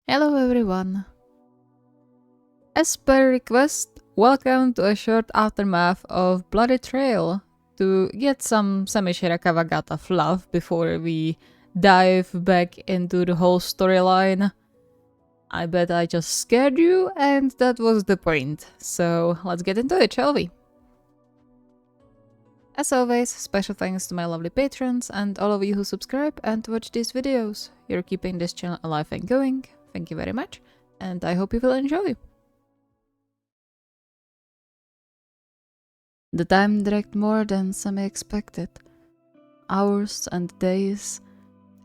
Hello everyone. As per request, welcome to a short aftermath of Bloody Trail to get some SemiShiraKawaGata fluff before we dive back into the whole storyline. I bet I just scared you and that was the point. So let's get into it, shall we? As always, special thanks to my lovely patrons and all of you who subscribe and watch these videos. You're keeping this channel alive and going. Thank you very much, and I hope you will enjoy. The time dragged more than some expected. Hours and days.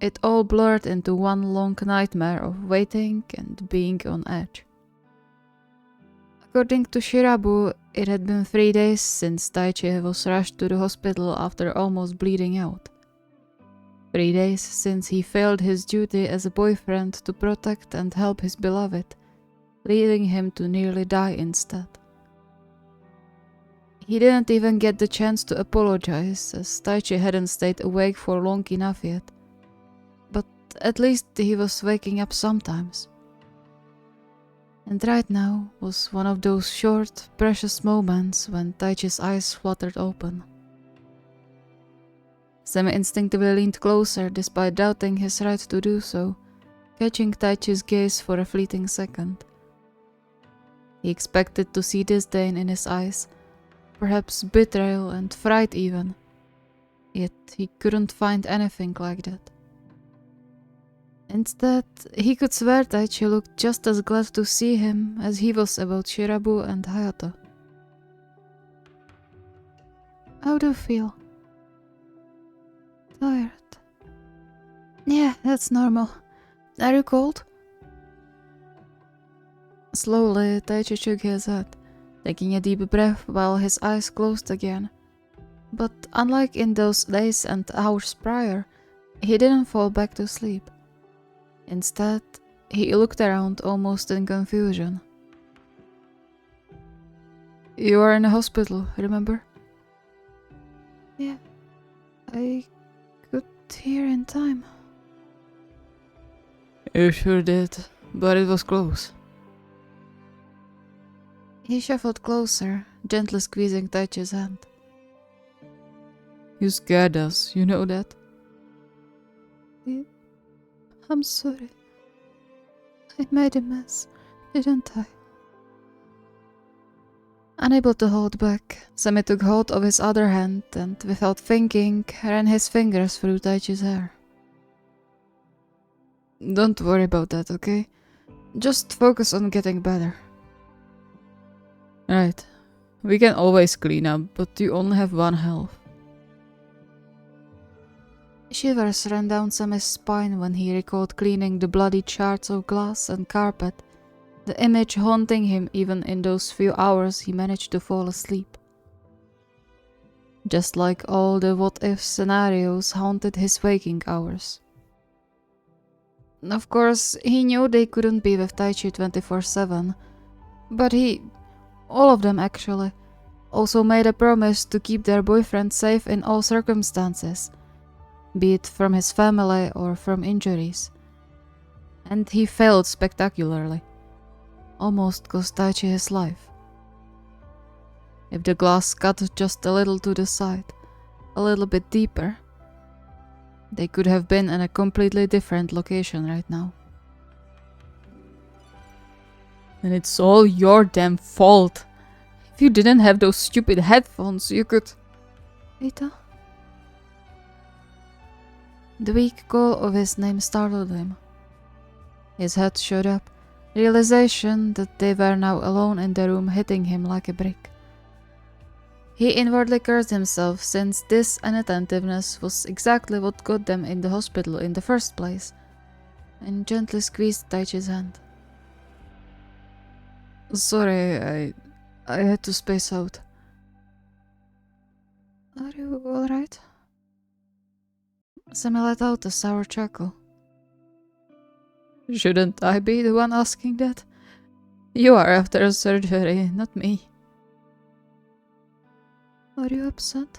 It all blurred into one long nightmare of waiting and being on edge. According to Shirabu, it had been 3 days since Taichi was rushed to the hospital after almost bleeding out. 3 days since he failed his duty as a boyfriend to protect and help his beloved, leading him to nearly die instead. He didn't even get the chance to apologize, as Taichi hadn't stayed awake for long enough yet. But at least he was waking up sometimes. And right now was one of those short, precious moments when Taichi's eyes fluttered open. Semi instinctively leaned closer despite doubting his right to do so, catching Taichi's gaze for a fleeting second. He expected to see disdain in his eyes, perhaps betrayal and fright even, yet he couldn't find anything like that. Instead, he could swear Taichi looked just as glad to see him as he was about Shirabu and Hayato. How do you feel? Tired. Yeah, that's normal. Are you cold? Slowly, Taichi shook his head, taking a deep breath while his eyes closed again. But unlike in those days and hours prior, he didn't fall back to sleep. Instead, he looked around almost in confusion. You are in a hospital, remember? Yeah, I got here in time. You sure did, but it was close. He shuffled closer, gently squeezing Taichi's hand. You scared us, you know that? I'm sorry. I made a mess, didn't I? Unable to hold back, Semi took hold of his other hand and, without thinking, ran his fingers through Taichi's hair. Don't worry about that, okay? Just focus on getting better. Right. We can always clean up, but you only have one health. Shivers ran down Semi's spine when he recalled cleaning the bloody shards of glass and carpet, the image haunting him even in those few hours he managed to fall asleep. Just like all the what-if scenarios haunted his waking hours. Of course, he knew they couldn't be with Taichi 24/7, but all of them actually, also made a promise to keep their boyfriend safe in all circumstances, be it from his family or from injuries. And he failed spectacularly. Almost cost Taichi his life. If the glass cut just a little to the side, a little bit deeper, they could have been in a completely different location right now. And it's all your damn fault. If you didn't have those stupid headphones, you could... Rita? The weak call of his name startled him. His head shot up, realization that they were now alone in the room hitting him like a brick. He inwardly cursed himself, since this inattentiveness was exactly what got them in the hospital in the first place, and gently squeezed Taichi's hand. Sorry, I had to space out. Are you alright? Semi let out a sour chuckle. Shouldn't I be the one asking that? You are after a surgery, not me. Are you upset?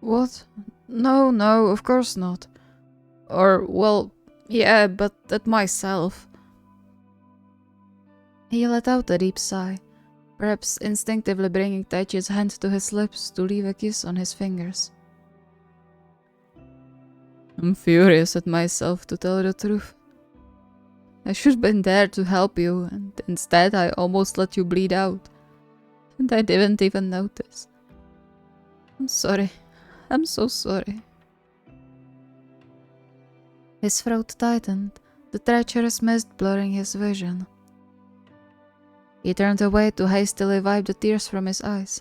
What? No, of course not. Or, well, Yeah, but at myself. He let out a deep sigh, perhaps instinctively bringing Taichi's hand to his lips to leave a kiss on his fingers. I'm furious at myself, to tell the truth. I should have been there to help you, and instead I almost let you bleed out. And I didn't even notice. I'm sorry. I'm so sorry. His throat tightened, the treacherous mist blurring his vision. He turned away to hastily wipe the tears from his eyes,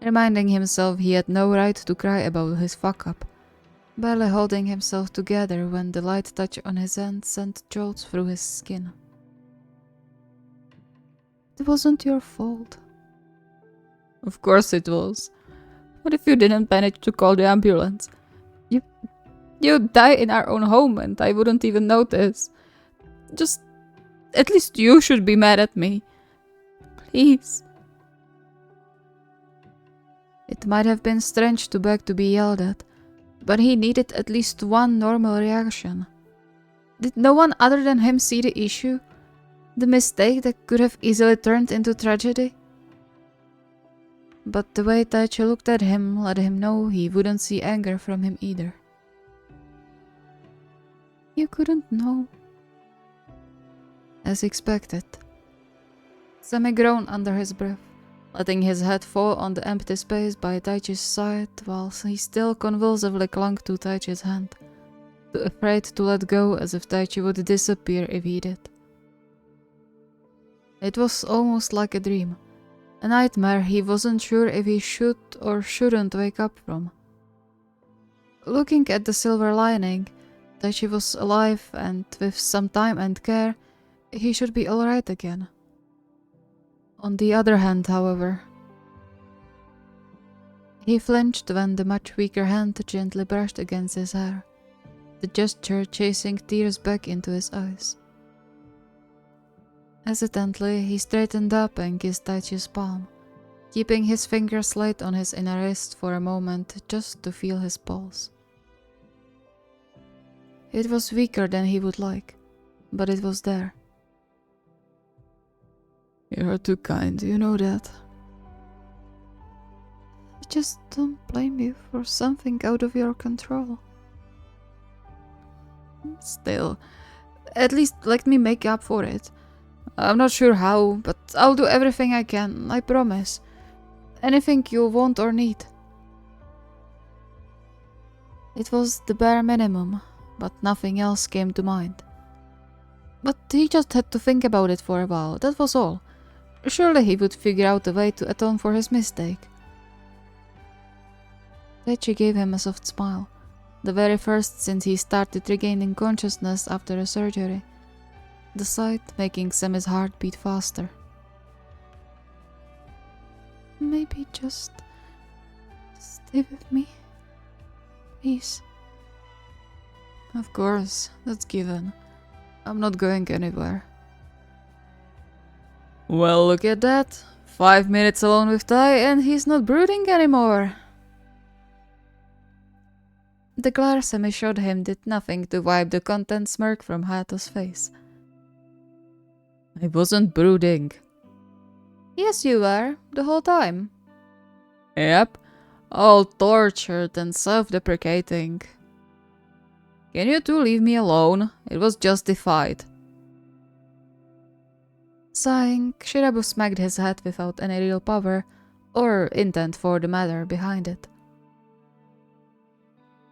reminding himself he had no right to cry about his fuck-up, barely holding himself together when the light touch on his hand sent jolts through his skin. It wasn't your fault. Of course it was. What if you didn't manage to call the ambulance? You'd die in our own home and I wouldn't even notice. Just, at least you should be mad at me. Please. It might have been strange to beg to be yelled at, but he needed at least one normal reaction. Did no one other than him see the issue? The mistake that could have easily turned into tragedy? But the way Taichi looked at him let him know he wouldn't see anger from him either. You couldn't know. As expected. Semi groaned under his breath, letting his head fall on the empty space by Taichi's side while he still convulsively clung to Taichi's hand, too afraid to let go as if Taichi would disappear if he did. It was almost like a dream, a nightmare he wasn't sure if he should or shouldn't wake up from. Looking at the silver lining, Taichi was alive and with some time and care, he should be alright again. On the other hand, however, he flinched when the much weaker hand gently brushed against his hair, the gesture chasing tears back into his eyes. Hesitantly, he straightened up and kissed Taichi's palm, keeping his fingers light on his inner wrist for a moment just to feel his pulse. It was weaker than he would like, but it was there. You're too kind, you know that. I just don't blame you for something out of your control. Still, at least let me make up for it. I'm not sure how, but I'll do everything I can, I promise. Anything you want or need. It was the bare minimum, but nothing else came to mind. But he just had to think about it for a while, that was all. Surely he would figure out a way to atone for his mistake. Taichi gave him a soft smile, the very first since he started regaining consciousness after the surgery, the sight making Semi's heart beat faster. Maybe just stay with me, please. Of course, that's given. I'm not going anywhere. Well, look at that. 5 minutes alone with Tai and he's not brooding anymore. The glare Semi showed him did nothing to wipe the content smirk from Hayato's face. I wasn't brooding. Yes, you were, the whole time. Yep, all tortured and self-deprecating. Can you two leave me alone? It was justified. Sighing, Shirabu smacked his head without any real power, or intent for the matter, behind it.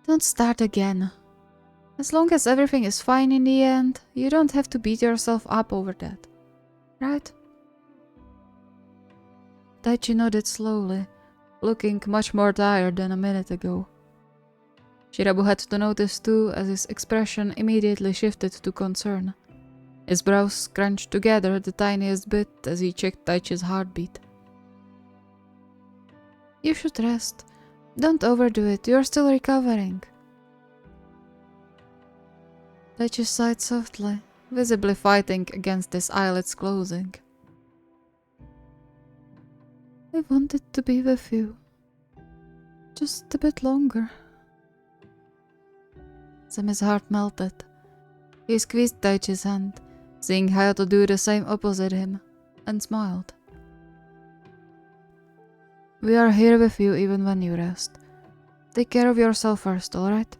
Don't start again. As long as everything is fine in the end, you don't have to beat yourself up over that. Right? Taichi nodded slowly, looking much more tired than a minute ago. Shirabu had to notice too, as his expression immediately shifted to concern. His brows scrunched together the tiniest bit as he checked Taichi's heartbeat. You should rest. Don't overdo it, you're still recovering. Taichi sighed softly, visibly fighting against his eyelids closing. I wanted to be with you. Just a bit longer. Semi's heart melted. He squeezed Taichi's hand, seeing Hayato do the same opposite him, and smiled. We are here with you even when you rest. Take care of yourself first, alright?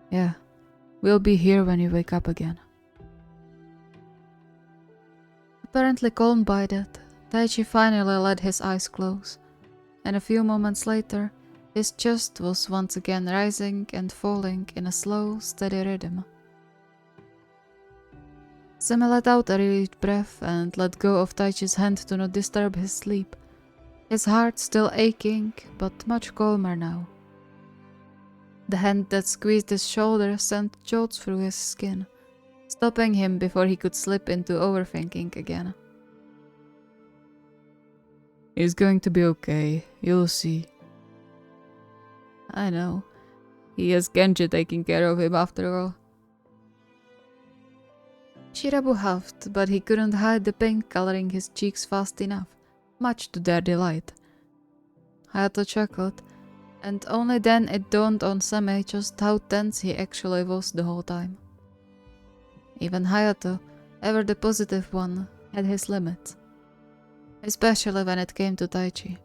Yeah, we'll be here when you wake up again. Apparently calmed by that, Taichi finally let his eyes close, and a few moments later, his chest was once again rising and falling in a slow, steady rhythm. Semi let out a relieved breath and let go of Taichi's hand to not disturb his sleep, his heart still aching, but much calmer now. The hand that squeezed his shoulder sent jolts through his skin, stopping him before he could slip into overthinking again. He's going to be okay, you'll see. I know. He has Genji taking care of him after all. Shirabu huffed, but he couldn't hide the pink coloring his cheeks fast enough, much to their delight. Hayato chuckled, and only then it dawned on Semi just how tense he actually was the whole time. Even Hayato, ever the positive one, had his limits, especially when it came to Taichi.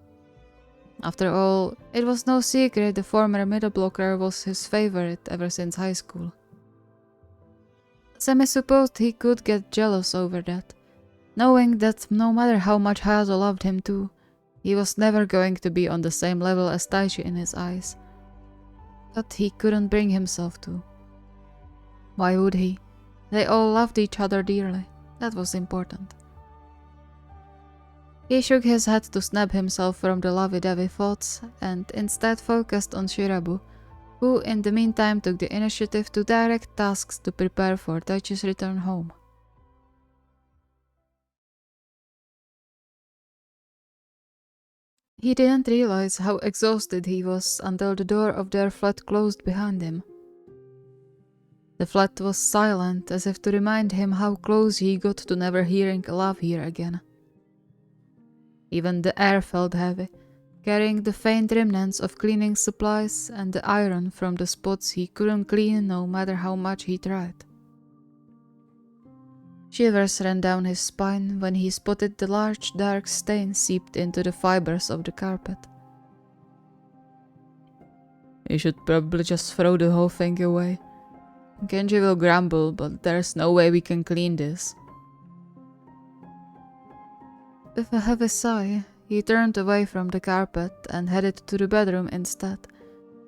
After all, it was no secret the former middle blocker was his favorite ever since high school. Semi supposed he could get jealous over that, knowing that no matter how much Hayato loved him too, he was never going to be on the same level as Taichi in his eyes. But he couldn't bring himself to. Why would he? They all loved each other dearly. That was important. He shook his head to snap himself from the lovey-dovey thoughts and instead focused on Shirabu, who in the meantime took the initiative to direct tasks to prepare for Taichi's return home. He didn't realize how exhausted he was until the door of their flat closed behind him. The flat was silent, as if to remind him how close he got to never hearing a laugh here again. Even the air felt heavy, carrying the faint remnants of cleaning supplies and the iron from the spots he couldn't clean no matter how much he tried. Shivers ran down his spine when he spotted the large dark stain seeped into the fibers of the carpet. You should probably just throw the whole thing away. Genji will grumble, but there's no way we can clean this. With a heavy sigh, he turned away from the carpet and headed to the bedroom instead,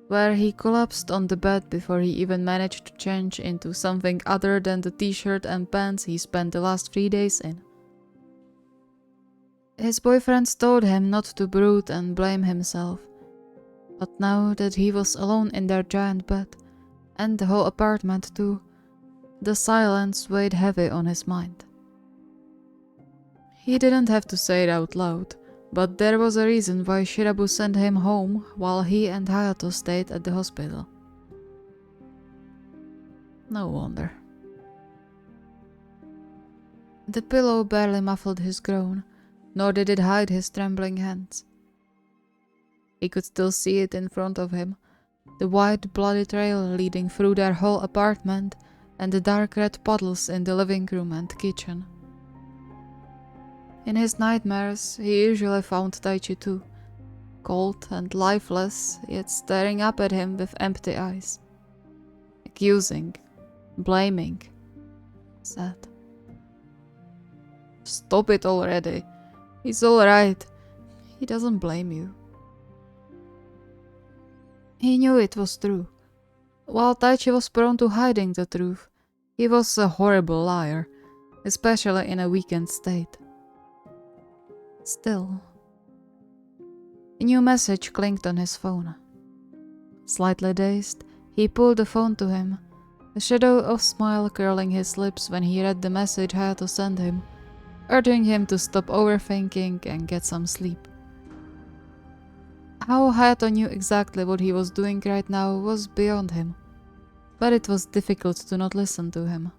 where he collapsed on the bed before he even managed to change into something other than the t-shirt and pants he spent the last 3 days in. His boyfriends told him not to brood and blame himself, but now that he was alone in their giant bed, and the whole apartment too, the silence weighed heavy on his mind. He didn't have to say it out loud, but there was a reason why Shirabu sent him home while he and Hayato stayed at the hospital. No wonder. The pillow barely muffled his groan, nor did it hide his trembling hands. He could still see it in front of him, the wide bloody trail leading through their whole apartment and the dark red puddles in the living room and kitchen. In his nightmares, he usually found Taichi too, cold and lifeless, yet staring up at him with empty eyes. Accusing, blaming, sad. Stop it already. He's alright. He doesn't blame you. He knew it was true. While Taichi was prone to hiding the truth, he was a horrible liar, especially in a weakened state. Still, a new message clinked on his phone. Slightly dazed, he pulled the phone to him, a shadow of smile curling his lips when he read the message Hayato sent him, urging him to stop overthinking and get some sleep. How Hayato knew exactly what he was doing right now was beyond him, but it was difficult to not listen to him.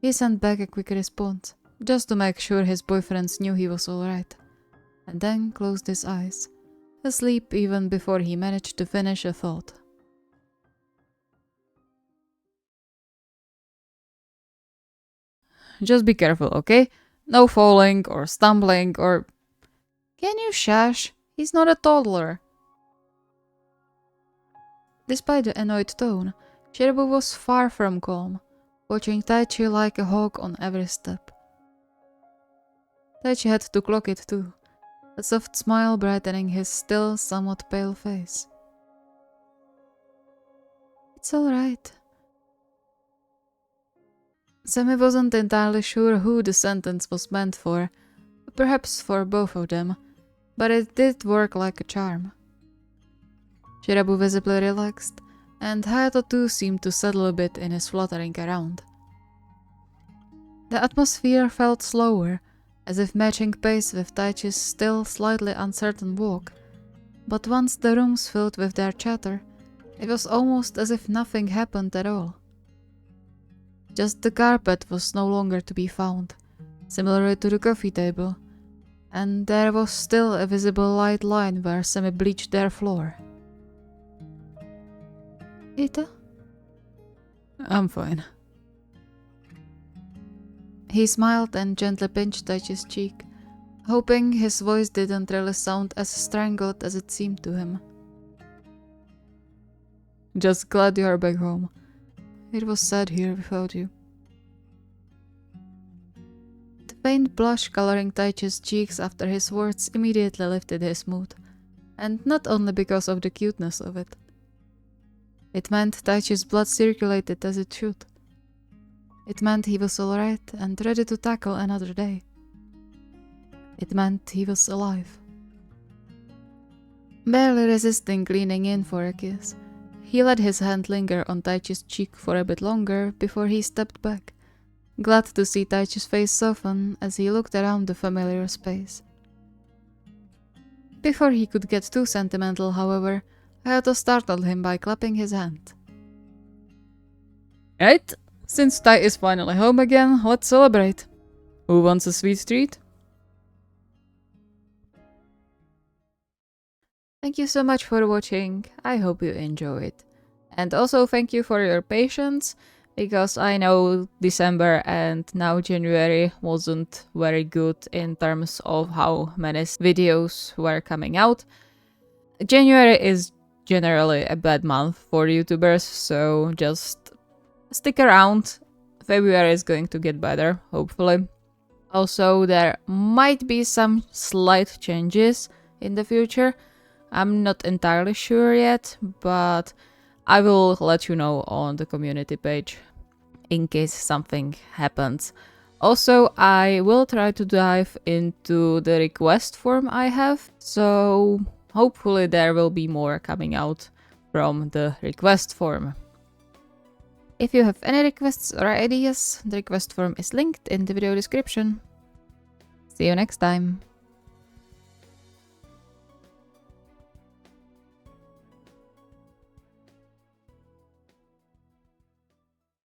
He sent back a quick response, just to make sure his boyfriends knew he was alright, and then closed his eyes, asleep even before he managed to finish a thought. just be careful, okay? No falling or stumbling or... Can you shush? He's not a toddler. Despite the annoyed tone, Shirabu was far from calm, watching Taichi like a hawk on every step. Taichi had to clock it too, a soft smile brightening his still somewhat pale face. It's alright. Semi wasn't entirely sure who the sentence was meant for, perhaps for both of them, but it did work like a charm. Shirabu visibly relaxed, and Hayato too seemed to settle a bit in his fluttering around. The atmosphere felt slower, as if matching pace with Taichi's still slightly uncertain walk, but once the rooms filled with their chatter, it was almost as if nothing happened at all. Just the carpet was no longer to be found, similarly to the coffee table, and there was still a visible light line where Semi bleached their floor. Ita? I'm fine. He smiled and gently pinched Taichi's cheek, hoping his voice didn't really sound as strangled as it seemed to him. Just glad you are back home. It was sad here without you. The faint blush coloring Taichi's cheeks after his words immediately lifted his mood, and not only because of the cuteness of it. It meant Taichi's blood circulated as it should. It meant he was alright and ready to tackle another day. It meant he was alive. Barely resisting leaning in for a kiss, he let his hand linger on Taichi's cheek for a bit longer before he stepped back, glad to see Taichi's face soften as he looked around the familiar space. Before he could get too sentimental, however, Hayato startled him by clapping his hand. Right, since Tai is finally home again, let's celebrate. Who wants a sweet treat? Thank you so much for watching, I hope you enjoyed. And also thank you for your patience, because I know December and now January wasn't very good in terms of how many videos were coming out. January is generally a bad month for YouTubers, so just stick around. February is going to get better, hopefully. Also, there might be some slight changes in the future. I'm not entirely sure yet, but I will let you know on the community page in case something happens. Also, I will try to dive into the request form I have, so hopefully there will be more coming out from the request form. If you have any requests or ideas, the request form is linked in the video description. See you next time.